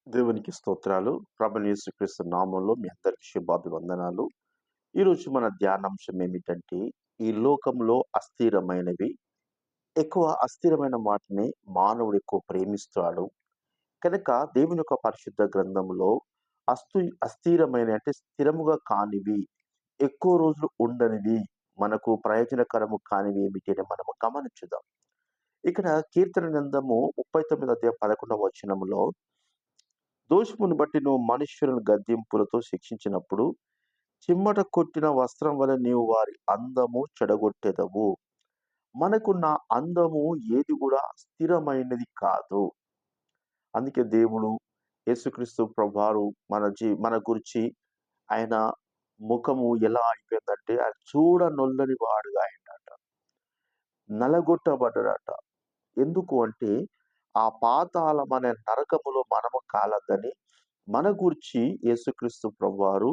దేవునికి స్తోత్రాలు. ప్రభువైన యేసుక్రీస్తు నామంలో మీ అందరికి శుభాభివందనాలు. ఈరోజు మన ధ్యానాంశం ఏమిటంటే, ఈ లోకంలో అస్థిరమైనవి, ఎక్కువ అస్థిరమైన వాటిని మానవుడు ఎక్కువ ప్రేమిస్తాడు. కనుక దేవుని యొక్క పరిశుద్ధ గ్రంథంలో అస్థిరమైన అంటే స్థిరముగా కానివి, ఎక్కువ రోజులు ఉండనివి, మనకు ప్రయోజనకరము కానివి ఏమిటి అని మనము గమనించుదాం. ఇక్కడ కీర్తన గ్రంథము 39 అధ్యాయం 11వ వచనములో, దోషమును బట్టి నువ్వు మనుష్యులను గద్దింపులతో శిక్షించినప్పుడు చిమ్మట కొట్టిన వస్త్రం వలె నీవు వారి అందము చెడగొట్టెదవు. మనకున్న అందము ఏది కూడా స్థిరమైనది కాదు. అందుకే దేవుడు యేసుక్రీస్తు ప్రభువారు మన గురించి ఆయన ముఖము ఎలా అయిపోయిందంటే ఆయన చూడనొల్లని వాడుగా అయిండట. నలగొట్టబడ్డాడట. ఎందుకు అంటే ఆ పాతాళమనే నరకములో మనము కాలద్దని మన గూర్చి యేసుక్రీస్తు ప్రభువారు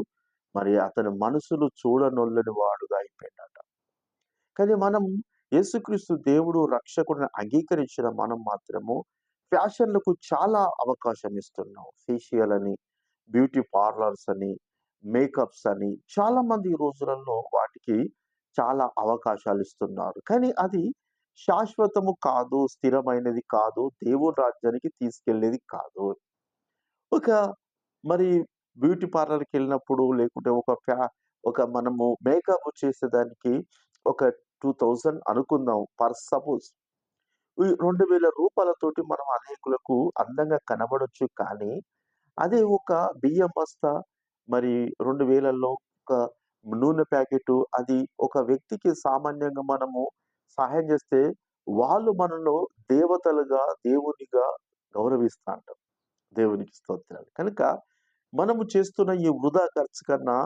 మరి అతని మనసులు చూడనొల్లని వాడుగా అయిపోయిండట. కానీ మనం యేసుక్రీస్తు దేవుడు రక్షకుడిని అంగీకరించిన మనం మాత్రము ఫ్యాషన్‌లకు చాలా అవకాశం ఇస్తున్నాం. ఫేషియల్ అని, బ్యూటీ పార్లర్స్ అని, మేకప్స్ అని చాలామంది ఈ రోజులలో వాటికి చాలా అవకాశాలు ఇస్తున్నారు. కానీ అది శాశ్వతము కాదు, స్థిరమైనది కాదు, దేవుని రాజ్యానికి తీసుకెళ్ళేది కాదు. ఒక మరి బ్యూటీ పార్లర్‌కెళ్ళినప్పుడు లేకుంటే మనము మేకప్ చేసేదానికి ఒక 2000 అనుకుందాం ఫర్ సపోజ్. ఈ రూ. 2000 మనం అనేకులకు అందంగా కనబడొచ్చు కానీ, అదే ఒక బియ్యం బస్తా మరి 2000లో ఒక నూనె ప్యాకెటు అది ఒక వ్యక్తికి సామాన్యంగా మనము సహాయం చేస్తే, వాళ్ళు మనలో దేవతలుగా, దేవునిగా గౌరవిస్తాంటారు. దేవునికి స్తోత్రాలు. కనుక మనము చేస్తున్న ఈ వృధా ఖర్చు కన్నా,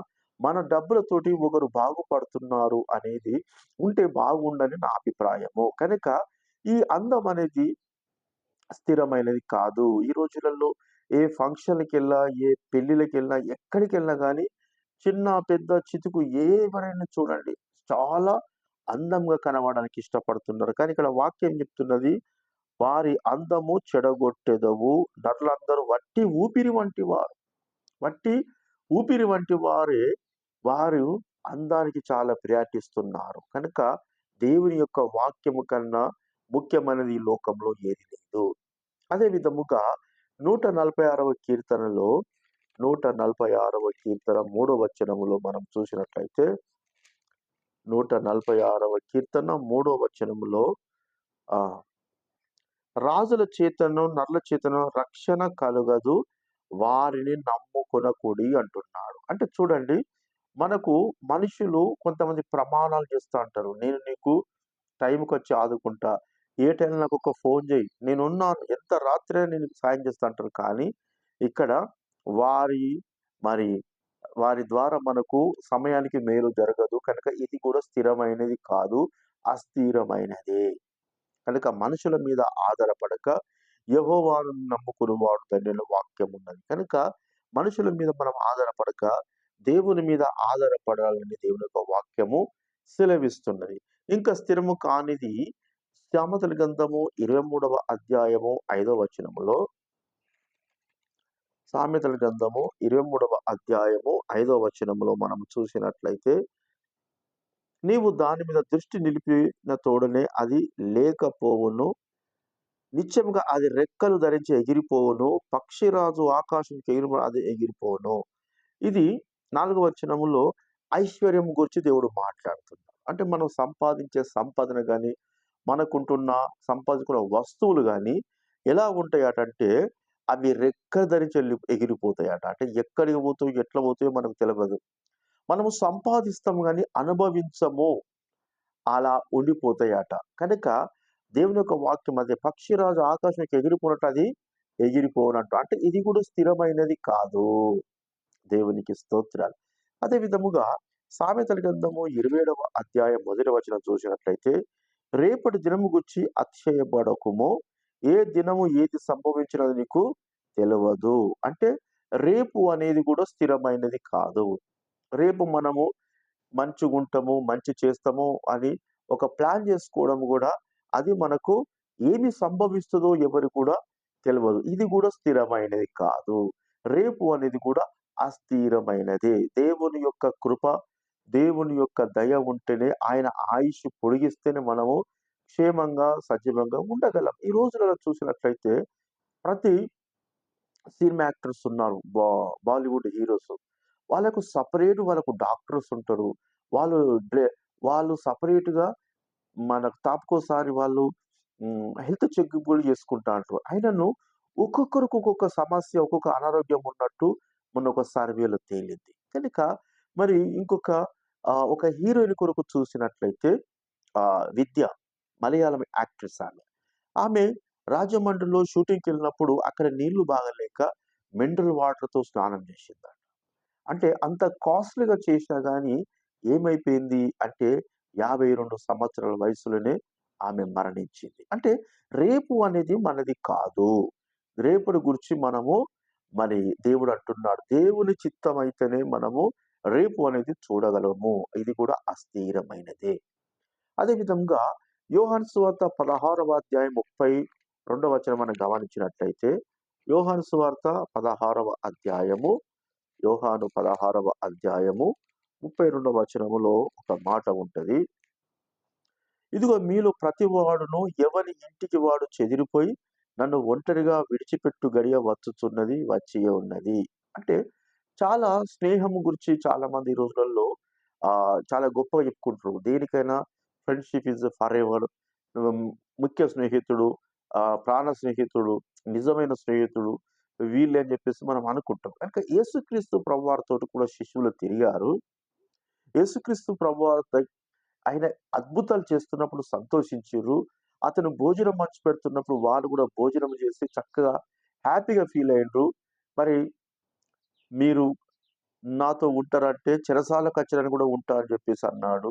మన డబ్బులతోటి ఒకరు బాగుపడుతున్నారు అనేది ఉంటే బాగుండని నా అభిప్రాయము. కనుక ఈ అందం అనేది స్థిరమైనది కాదు. ఈ రోజులలో ఏ ఫంక్షన్‌లకెళ్ళినా, ఏ పెళ్ళిళ్ళకెళ్ళినా, ఎక్కడికెళ్ళినా గానీ చిన్న, పెద్ద, చితుకు ఎవరైనా చూడండి చాలా అందంగా కనబడడానికి ఇష్టపడుతున్నారు. కానీ ఇక్కడ వాక్యం చెప్తున్నది, వారి అందము చెడగొట్టెదవు. నరులందరూ వట్టి ఊపిరి వంటి వారే వారు అందానికి చాలా ప్రయారిటీ ఇస్తున్నారు. కనుక దేవుని యొక్క వాక్యము కన్నా ముఖ్యమైనది ఈ లోకంలో ఏది లేదు. అదే విధముగా 146వ కీర్తనలో 146వ కీర్తన 3వ వచనములో మనం చూసినట్లయితే 146వ కీర్తన 3వ వచనములో ఆహ్, రాజుల చేతను, నరుల చేతను రక్షణ కలుగదు. వారిని నమ్ముకొనకుడి అంటున్నాడు. అంటే చూడండి, మనకు మనుషులు కొంతమంది ప్రమాణాలు చేస్తా అంటారు. నేను నీకు టైంకొచ్చి ఆదుకుంటా. ఏ టైంలో నాకొక ఫోను జెయి. నేనున్నాను. ఎంత రాత్రైనా నేను నీకు సాయం చేస్తా అంటారు. కానీ ఇక్కడ వారి మరి వారి ద్వారా మనకు సమయానికి మేలు జరగదు. కనుక ఇది కూడా స్థిరమైనది కాదు. అస్థిరమైనదే. కనుక మనుషుల మీద ఆధారపడక యెహోవాను నమ్ముకునివాడు ధన్యులని వాక్యం ఉన్నది. కనుక మనుషుల మీద మనం ఆధారపడక దేవుని మీద ఆధారపడాలని దేవుని యొక్క వాక్యము సెలవిస్తున్నది. ఇంకా స్థిరము కానిది సామెతల గ్రంథము 23వ అధ్యాయము 5వ వచనములో, సామెతల గ్రంథము 23వ అధ్యాయము 5వ వచనములో మనం చూసినట్లయితే, నీవు దాని మీద దృష్టి నిలిపిన తోడనే అది లేకపోవును. నిత్యముగా అది రెక్కలు ధరించి ఎగిరిపోవును. పక్షిరాజు ఆకాశంకి అది ఎగిరిపోవును. ఇది 4వ వచనములో ఐశ్వర్యం గురించి దేవుడు మాట్లాడుతున్నాడు. అంటే మనం సంపాదించే సంపదన గాని, మనకుంటున్న సంపాదించుకున్న వస్తువులు గాని ఎలా ఉంటాయటంటే, అవి రెక్కలు ధరించి ఎగిరిపోతాయట. అంటే ఎక్కడికి పోతాయో, ఎట్లా పోతాయో మనకు తెలవదు. మనము సంపాదిస్తాము గాని అనుభవించము. అలా ఉండిపోతాయట. కనుక దేవుని యొక్క వాక్యం అదే, పక్షిరాజు ఆకాశానికి ఎగిరిపోనట్టు అది ఎగిరిపోనంట. అంటే ఇది కూడా స్థిరమైనది కాదు. దేవునికి స్తోత్రాలు. అదే విధముగా సామెతల గ్రంథము 27వ అధ్యాయం మొదటి వచనం చూసినట్లయితే, రేపటి దినము గూర్చి అతిశయపడకుము. ఏ దినము ఏది సంభవించినది నీకు తెలవదు. అంటే రేపు అనేది కూడా స్థిరమైనది కాదు. రేపు మనము మంచిగుంటము, మంచి చేస్తాము అని ఒక ప్లాన్ చేసుకోవడం గూడా అది మనకు ఏమి సంభవిస్తదో ఎవరు కూడా తెలవదు. ఇది గూడా స్థిరమైనది కాదు. రేపు అనేది కూడా అస్థిరమైనదే. దేవుని యొక్క కృప, దేవుని యొక్క దయ ఉంటేనే, ఆయన ఆయుష్ పొడిగిస్తేనే మనము క్షేమంగా, సజీవంగా ఉండగలం. ఈ రోజులలో చూసినట్లయితే ప్రతి సినిమా యాక్టర్స్ ఉన్నారు. బాలీవుడ్ హీరోస్. వాళ్ళకు డాక్టర్స్ ఉంటారు. వాళ్ళు డ్రె వాళ్ళు సెపరేట్‌గా మనకు తాపుకోసారి వాళ్ళు హెల్త్ చెకప్ గూడా చేసుకుంటా అంటారు. అయినను ఒక్కొక్కరికి ఒక్కొక్క సమస్య, ఒక్కొక్క అనారోగ్యం ఉన్నట్టు మొన్న ఒక సర్వేలో తేలింది. కనుక మరి ఒక హీరోయిన్ కొరకు చూసినట్లయితే 'విద్య' మలయాళం యాక్ట్రెస్ ఆమె. ఆమె రాజమండ్రిలో షూటింగ్‌కెళ్ళినప్పుడు అక్కడ నీళ్లు బాగాలేక మినరల్ వాటర్‌తో స్నానం చేసిందట. అంటే అంత కాస్ట్‌లీగా చేసినా గాని ఏమైపోయింది అంటే 52 సంవత్సరాల వయసులోనే ఆమె మరణించింది. అంటే రేపు అనేది మనది కాదు. రేపుని గురించి మనము మరి దేవుడు అంటున్నాడు. దేవుని చిత్తమైతేనే మనము రేపు అనేది చూడగలము. ఇది కూడా అస్థిరమైనదే. అదే విధంగా యోహాను సువార్త 16వ అధ్యాయం 32వ వచనం మనం గమనించినట్లయితే, యోహాను సువార్త 16వ అధ్యాయము యోహాను 16వ అధ్యాయము 32వ వచనములో ఒక మాట ఉంటది. ఇదిగో మీలో ప్రతివాడును ఎవని ఇంటికి వాడు చెదిరిపోయి నన్ను ఒంటరిగా విడిచిపెట్టు గడియ వచ్చుచున్నది, వచ్చియే ఉన్నది. అంటే చాలా స్నేహము గురించి చాలామంది ఈ రోజులలో చాలా గొప్పగా చెప్పుకుంటారు. దేనికైనా ఫ్రెండ్‌షిప్ ఈజ్ ఫరెవర్. హ్మ్. ముఖ్య స్నేహితుడు, ప్రాణ స్నేహితుడు, నిజమైన స్నేహితుడు వీళ్ళే అని చెప్పేసి మనం అనుకుంటాం. కనుక యేసుక్రీస్తు ప్రభువారితోటి కూడా శిష్యులు తిరిగారు. యేసుక్రీస్తు ప్రభువారు ఆయన అద్భుతాలు చేస్తున్నప్పుడు సంతోషించిర్రు. అతను భోజనం పంచిపెడుతున్నప్పుడు వాళ్ళు గూడా భోజనం చేసి చక్కగా హ్యాపీగా ఫీల్ అయిండ్రు. మరి మీరు నాతో ఉంటారంటే చెరసాల కచ్చలని గూడా ఉంటా అని జెప్పేసి అన్నాడు.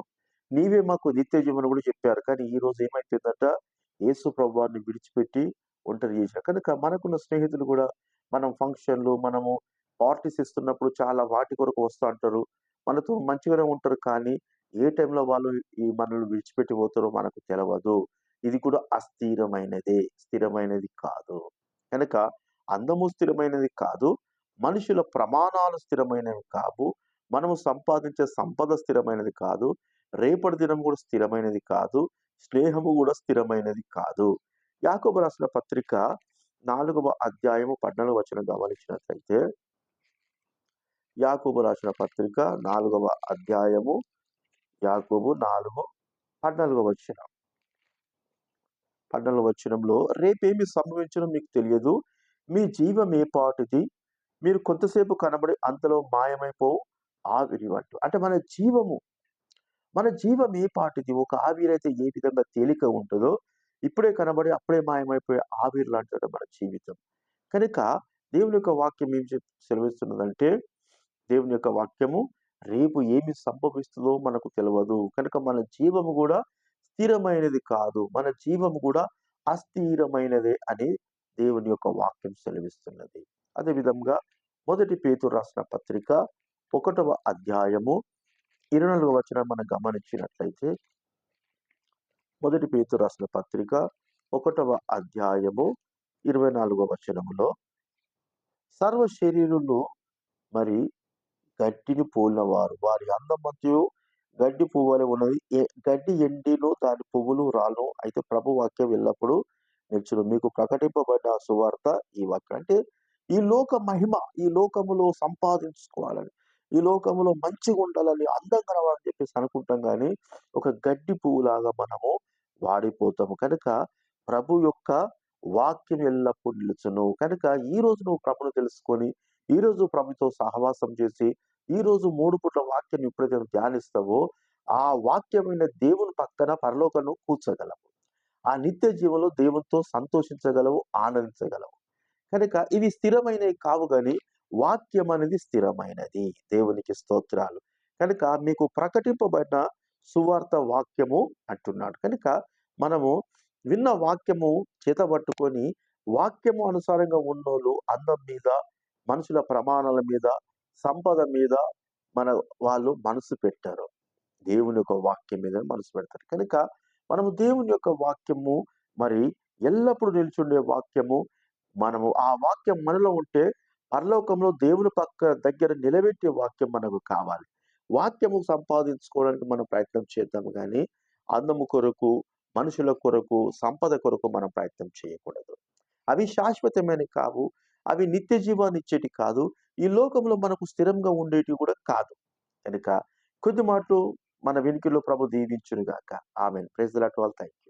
నీవే మాకు నిత్య జీవనం గూడా చెప్పారు. కానీ ఈరోజు ఏమైపోయిందంట, యేసు ప్రభువారిని విడిచిపెట్టి ఒంటరి చేశారు. కనుక మనకున్న స్నేహితులు గూడా మనం ఫంక్షన్‌లు, మనము పార్టీస్ ఇస్తున్నప్పుడు చాలా వాటి కొరకు వస్తా అంటారు. మనతో మంచిగానే ఉంటారు. కానీ ఏ టైంలో వాళ్ళు మనల్ని విడిచిపెట్టి పోతారో మనకు తెలవదు. ఇది కూడా అస్థిరమైనదే. స్థిరమైనది కాదు. కనుక అందము స్థిరమైనది కాదు. మనుషుల ప్రమాణాలు స్థిరమైనవి కావు. మనము సంపాదించే సంపద స్థిరమైనది కాదు. రేపటి దినం గూడా స్థిరమైనది కాదు. స్నేహము గూడా స్థిరమైనది కాదు. యాకోబు రాసిన పత్రిక 4వ అధ్యాయము 14వ వచనం గమనించినట్లయితే, యాకోబు రాసిన పత్రిక 4వ అధ్యాయము యాకోబు 4, 14వ వచనం. 14వ వచనంలో రేపేమి సంభవించునో మీకు తెలియదు. మీ జీవం ఏపాటిది? మీరు కొంతసేపు కనబడి అంతలో మాయమైపోవు ఆవిరి వంటివి. అంటే మన జీవం ఏపాటిది? ఒక ఆవిరైతే ఏ విధంగా తేలిక ఉంటదో, ఇప్పుడే కనబడి అప్పుడే మాయమైపోయే ఆవిరి లాంటిదట మన జీవితం. కనుక దేవుని యొక్క వాక్యం ఏం సెలవిస్తున్నదంటే, దేవుని యొక్క వాక్యము రేపు ఏమి సంభవిస్తుందో మనకు తెలవదు. కనుక మన జీవము గూడా స్థిరమైనది కాదు. మన జీవము గూడా అస్థిరమైనదే అని దేవుని యొక్క వాక్యం సెలవిస్తున్నది. అదే విధంగా మొదటి పేతురు రాసిన పత్రిక 1వ అధ్యాయము 24వ వచనం మనం గమనించినట్లయితే, మొదటి పేతురు రాసిన పత్రిక 1వ అధ్యాయము 24వ వచనములో, సర్వ శరీరులు మరి గడ్డిని పోలినవారు. వారి అందమంతయు గడ్డి పువ్వువలె ఉన్నది. గడ్డి ఎండిను దాని పువ్వులు రాలును. అయితే ప్రభు వాక్యం ఎల్లప్పుడూ నిలుచును. మీకు ప్రకటింపబడిన సువార్త ఈ వాక్యం. అంటే ఈ లోక మహిమ, ఈ లోకములో సంపాదించుకోవాలని, ఈ లోకములో మంచిగుండాలని, అందంగా కనబడాలని చెప్పేసి అనుకుంటాం గానీ, ఒక గడ్డి పువ్వులాగా మనము వాడిపోతాము. కనుక ప్రభు యొక్క వాక్యం ఎల్లప్పుడూ నిలుచును. కనుక ఈరోజు నువ్వు ప్రభుని తెలుసుకొని, ఈరోజు ప్రభుతో సహవాసం చేసి, ఈరోజు 3 పూట్ల వాక్యాన్ని ఎప్పుడైతే నువ్వు ధ్యానిస్తావో, ఆ వాక్యమైన దేవుని పక్కన పరలోకంలో కూర్చోగలవు. ఆ నిత్య జీవంలో దేవునితో సంతోషించగలవు, ఆనందించగలవు. కనుక ఇవి స్థిరమైనవి కావు గాని, వాక్యం అనేది స్థిరమైనది. దేవునికి స్తోత్రాలు. కనుక మీకు ప్రకటింపబడిన సువార్త వాక్యము అంటున్నాడు. కనుక మనము విన్న వాక్యము చేతబట్టుకొని, వాక్యము అనుసారంగా ఉన్నోళ్ళు అందం మీద, మనుషుల ప్రమాణాల మీద, సంపద మీద వాళ్ళు మనసు పెట్టారు. దేవుని యొక్క వాక్యం మీద మనసు పెడతారు. కనుక మనము దేవుని యొక్క వాక్యము మరి ఎల్లప్పుడూ నిలిచుండే వాక్యము, మనము ఆ వాక్యం మనలో ఉంటే పరలోకంలో దేవుని దగ్గర నిలబెట్టే వాక్యం మనకు కావాలి. వాక్యము సంపాదించుకోవడానికి మనం ప్రయత్నం చేద్దాము గానీ, అందము కొరకు, మనుషుల కొరకు, సంపద కొరకు మనం ప్రయత్నం చేయకూడదు. అవి శాశ్వతమైనవి కావు. అవి నిత్య జీవాన్నిచ్చేటివి కాదు. ఈ లోకంలో మనకు స్థిరంగా ఉండేటివి కూడా కాదు. కనుక కొద్ది మాట్లు మన వినికిడిలో ప్రభు దీవించును గాక. ఆమేన్. Praise the Lord. To all. Thanks.